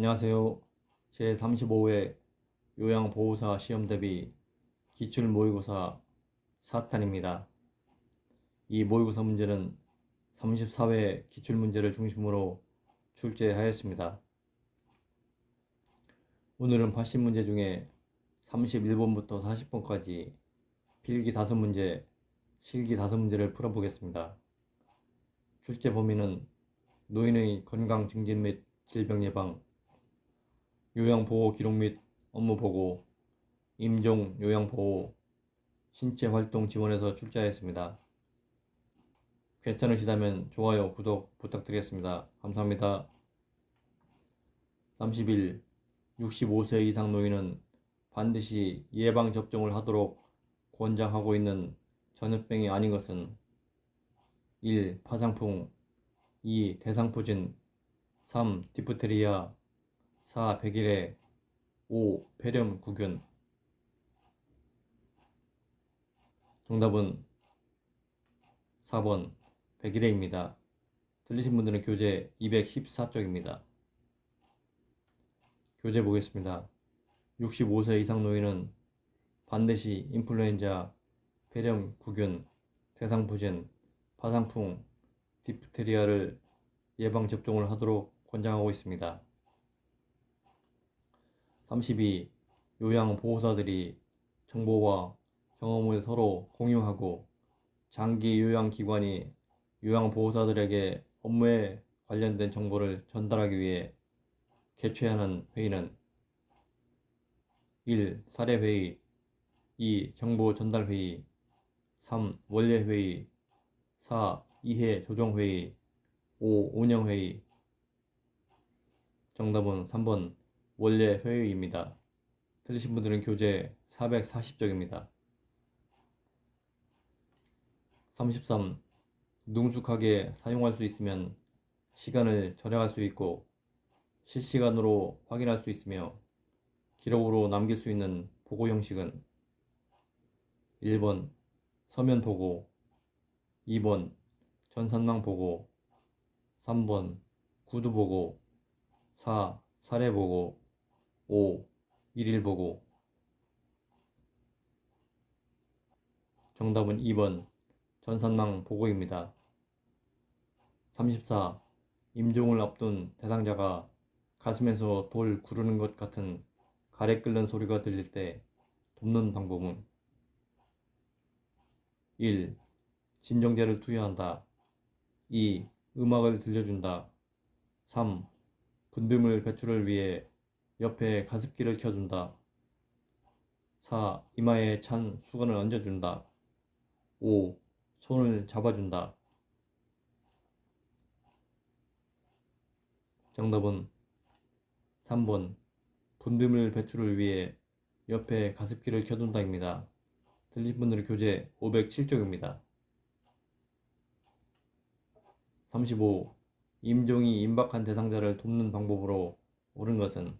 안녕하세요. 제35회 요양보호사 시험 대비 기출모의고사 4탄입니다. 이 모의고사 문제는 34회 기출문제를 중심으로 출제하였습니다. 오늘은 80문제 중에 31번부터 40번까지 필기 5문제, 실기 5문제를 풀어보겠습니다. 출제 범위는 노인의 건강 증진 및 질병 예방, 요양보호 기록 및 업무 보고, 임종 요양보호, 신체활동 지원에서 출제하였습니다. 괜찮으시다면 좋아요, 구독 부탁드리겠습니다. 감사합니다. 30일 65세 이상 노인은 반드시 예방접종을 하도록 권장하고 있는 전염병이 아닌 것은 1. 파상풍, 2. 대상포진, 3. 디프테리아, 4. 백일해, 5. 폐렴구균. 정답은 4번 백일해입니다. 틀리신 분들은 교재 214쪽입니다. 교재 보겠습니다. 65세 이상 노인은 반드시 인플루엔자, 폐렴구균, 대상포진, 파상풍, 디프테리아를 예방접종을 하도록 권장하고 있습니다. 32. 요양보호사들이 정보와 경험을 서로 공유하고 장기 요양기관이 요양보호사들에게 업무에 관련된 정보를 전달하기 위해 개최하는 회의는 1. 사례회의, 2. 정보 전달회의, 3. 원례회의, 4. 이해 조정회의, 5. 운영회의. 정답은 3번 원례회의입니다. 틀리신 분들은 교재 440쪽입니다. 33. 능숙하게 사용할 수 있으면 시간을 절약할 수 있고 실시간으로 확인할 수 있으며 기록으로 남길 수 있는 보고 형식은 1번 서면 보고, 2번 전산망 보고, 3번 구두 보고, 4. 사례 보고, 5. 일일 보고. 정답은 2번 전산망 보고입니다. 34. 임종을 앞둔 대상자가 가슴에서 돌 구르는 것 같은 가래 끓는 소리가 들릴 때 돕는 방법은 1. 진정제를 투여한다. 2. 음악을 들려준다. 3. 분비물 배출을 위해 옆에 가습기를 켜준다. 4. 이마에 찬 수건을 얹어준다. 5. 손을 잡아준다. 정답은 3번 분비물 배출을 위해 옆에 가습기를 켜둔다입니다. 틀린 분들은 교재 507쪽입니다. 35. 임종이 임박한 대상자를 돕는 방법으로 옳은 것은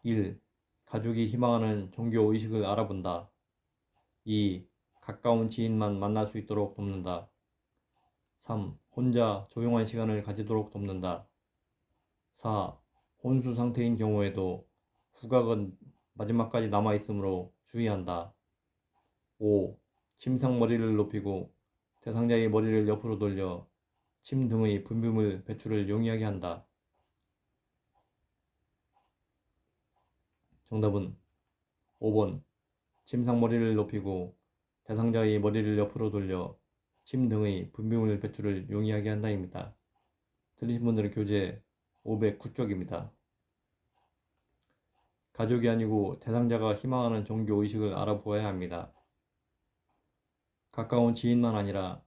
1. 가족이 희망하는 종교의식을 알아본다. 2. 가까운 지인만 만날 수 있도록 돕는다. 3. 혼자 조용한 시간을 가지도록 돕는다. 4. 혼수 상태인 경우에도 후각은 마지막까지 남아있으므로 주의한다. 5. 침상머리를 높이고 대상자의 머리를 옆으로 돌려 침 등의 분비물 배출을 용이하게 한다. 정답은 5번 침상머리를 높이고 대상자의 머리를 옆으로 돌려 침 등의 분비물 배출을 용이하게 한다입니다. 틀리신 분들은 교재 509쪽입니다. 가족이 아니고 대상자가 희망하는 종교의식을 알아보아야 합니다. 가까운 지인만 아니라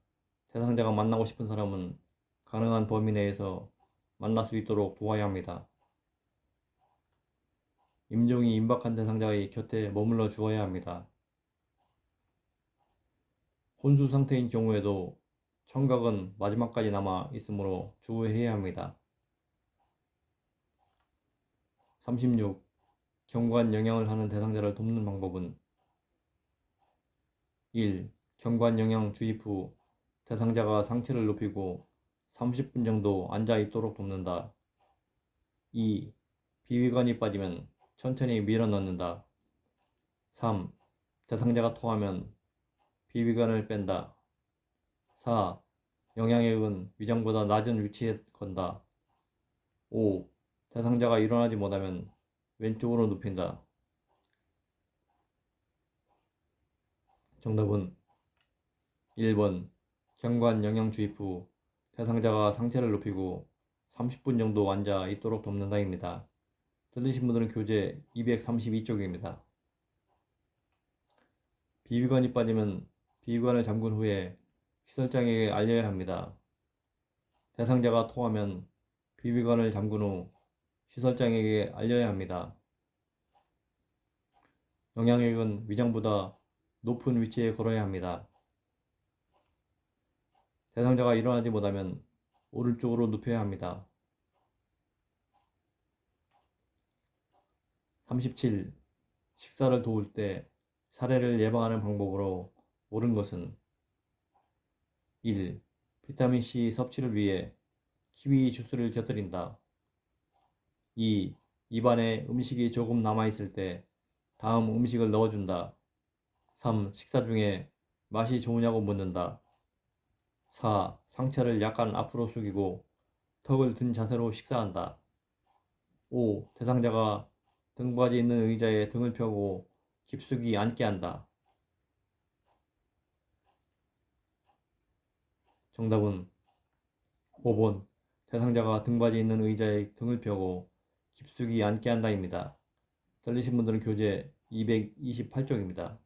대상자가 만나고 싶은 사람은 가능한 범위 내에서 만날 수 있도록 도와야 합니다. 임종이 임박한 대상자의 곁에 머물러 주어야 합니다. 혼수 상태인 경우에도 청각은 마지막까지 남아 있으므로 주의해야 합니다. 36. 경관 영양을 하는 대상자를 돕는 방법은 1. 경관 영양 주입 후 대상자가 상체를 높이고 30분 정도 앉아 있도록 돕는다. 2. 비위관이 빠지면 천천히 밀어 넣는다. 3. 대상자가 토하면 비위관을 뺀다. 4. 영양액은 위장보다 낮은 위치에 건다. 5. 대상자가 일어나지 못하면 왼쪽으로 눕힌다. 정답은 1번 경관 영양 주입 후 대상자가 상체를 높이고 30분 정도 앉아 있도록 돕는다입니다. 들리신 분들은 교재 232쪽입니다. 비위관이 빠지면 비위관을 잠근 후에 시설장에게 알려야 합니다. 대상자가 토하면 비위관을 잠근 후 시설장에게 알려야 합니다. 영양액은 위장보다 높은 위치에 걸어야 합니다. 대상자가 일어나지 못하면 오른쪽으로 눕혀야 합니다. 37. 식사를 도울 때 사례를 예방하는 방법으로 옳은 것은 1. 비타민C 섭취를 위해 키위 주스를 곁들인다. 2. 입안에 음식이 조금 남아있을 때 다음 음식을 넣어준다. 3. 식사 중에 맛이 좋으냐고 묻는다. 4. 상체를 약간 앞으로 숙이고 턱을 든 자세로 식사한다. 5. 대상자가 등받이 있는 의자에 등을 펴고 깊숙이 앉게 한다. 정답은 5번 대상자가 등받이 있는 의자에 등을 펴고 깊숙이 앉게 한다입니다. 들리신 분들은 교재 228쪽입니다.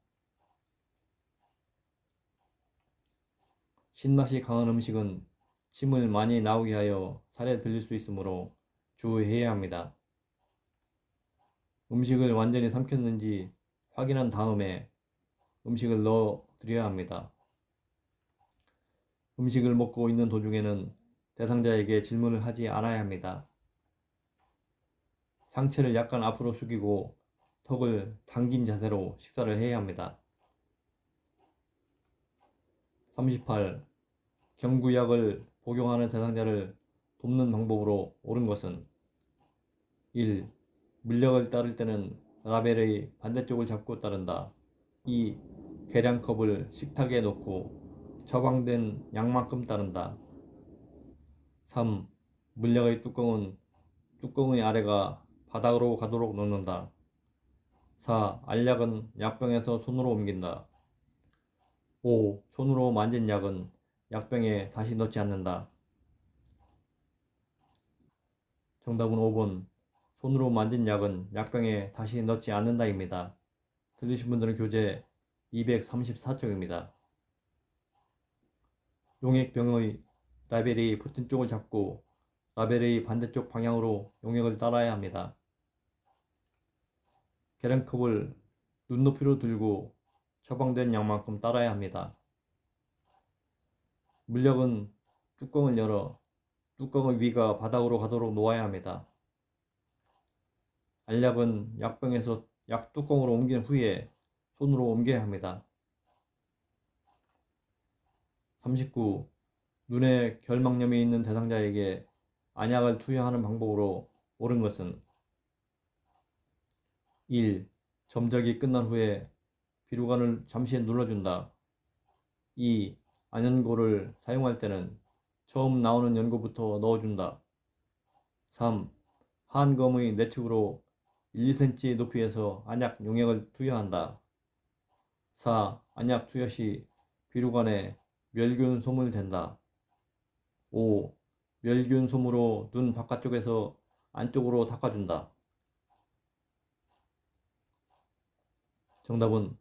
신맛이 강한 음식은 침을 많이 나오게 하여 살에 들릴 수 있으므로 주의해야 합니다. 음식을 완전히 삼켰는지 확인한 다음에 음식을 넣어 드려야 합니다. 음식을 먹고 있는 도중에는 대상자에게 질문을 하지 않아야 합니다. 상체를 약간 앞으로 숙이고 턱을 당긴 자세로 식사를 해야 합니다. 38. 경구약을 복용하는 대상자를 돕는 방법으로 옳은 것은 1. 물약을 따를 때는 라벨의 반대쪽을 잡고 따른다. 2. 계량컵을 식탁에 놓고 처방된 양만큼 따른다. 3. 물약의 뚜껑의 아래가 바닥으로 가도록 놓는다. 4. 알약은 약병에서 손으로 옮긴다. 5. 손으로 만진 약은 약병에 다시 넣지 않는다. 정답은 5번. 손으로 만진 약은 약병에 다시 넣지 않는다입니다. 들리신 분들은 교재 234쪽입니다. 용액병의 라벨이 붙은 쪽을 잡고 라벨의 반대쪽 방향으로 용액을 따라야 합니다. 계량컵을 눈높이로 들고 처방된 양만큼 따라야 합니다. 물약은 뚜껑을 열어 뚜껑의 위가 바닥으로 가도록 놓아야 합니다. 알약은 약병에서 약 뚜껑으로 옮긴 후에 손으로 옮겨야 합니다. 39. 눈에 결막염이 있는 대상자에게 안약을 투여하는 방법으로 옳은 것은 1. 점적이 끝난 후에 비루관을 잠시 눌러준다. 2. 안연고를 사용할 때는 처음 나오는 연고부터 넣어준다. 3. 한검의 내측으로 1, 2cm 높이에서 안약 용액을 투여한다. 4. 안약 투여 시 비루관에 멸균 솜을 댄다. 5. 멸균 솜으로 눈 바깥쪽에서 안쪽으로 닦아준다. 정답은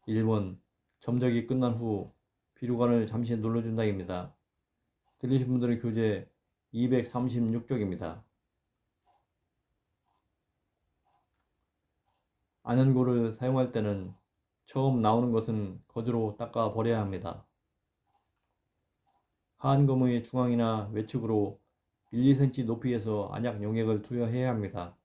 1번 점적이 끝난 후 비루관을 잠시 눌러준다입니다. 들리신 분들은 교재 236쪽입니다. 안연고를 사용할 때는 처음 나오는 것은 거즈로 닦아 버려야 합니다. 하안검의 중앙이나 외측으로 1, 2cm 높이에서 안약 용액을 투여해야 합니다.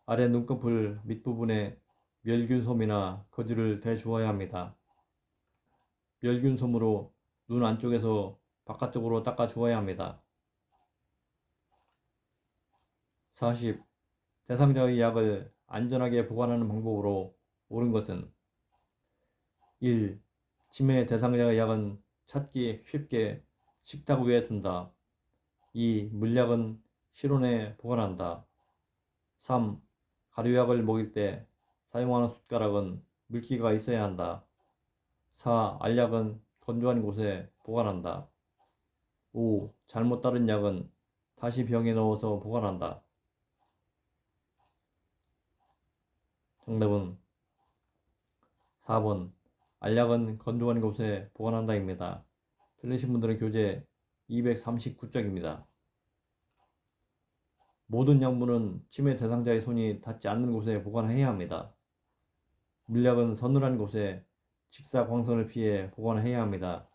아래 눈꺼풀 밑부분에 멸균솜이나 거즈를 대주어야 합니다. 멸균솜으로 눈 안쪽에서 바깥쪽으로 닦아 주어야 합니다. 40. 대상자의 약을 안전하게 보관하는 방법으로 옳은 것은 1. 치매 대상자의 약은 찾기 쉽게 식탁 위에 둔다. 2. 물약은 실온에 보관한다. 3. 가류약을 먹일 때 사용하는 숟가락은 물기가 있어야 한다. 4. 알약은 건조한 곳에 보관한다. 5. 잘못 따른 약은 다시 병에 넣어서 보관한다. 정답은 4번 알약은 건조한 곳에 보관한다입니다. 틀리신 분들은 교재 239쪽입니다. 모든 약물은 치매 대상자의 손이 닿지 않는 곳에 보관해야 합니다. 물약은 서늘한 곳에 직사광선을 피해 보관해야 합니다.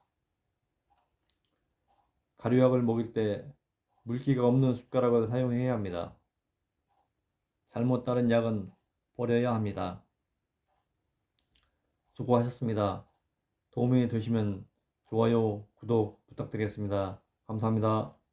가류약을 먹일 때 물기가 없는 숟가락을 사용해야 합니다. 잘못 따른 약은 버려야 합니다. 수고하셨습니다. 도움이 되시면 좋아요, 구독 부탁드리겠습니다. 감사합니다.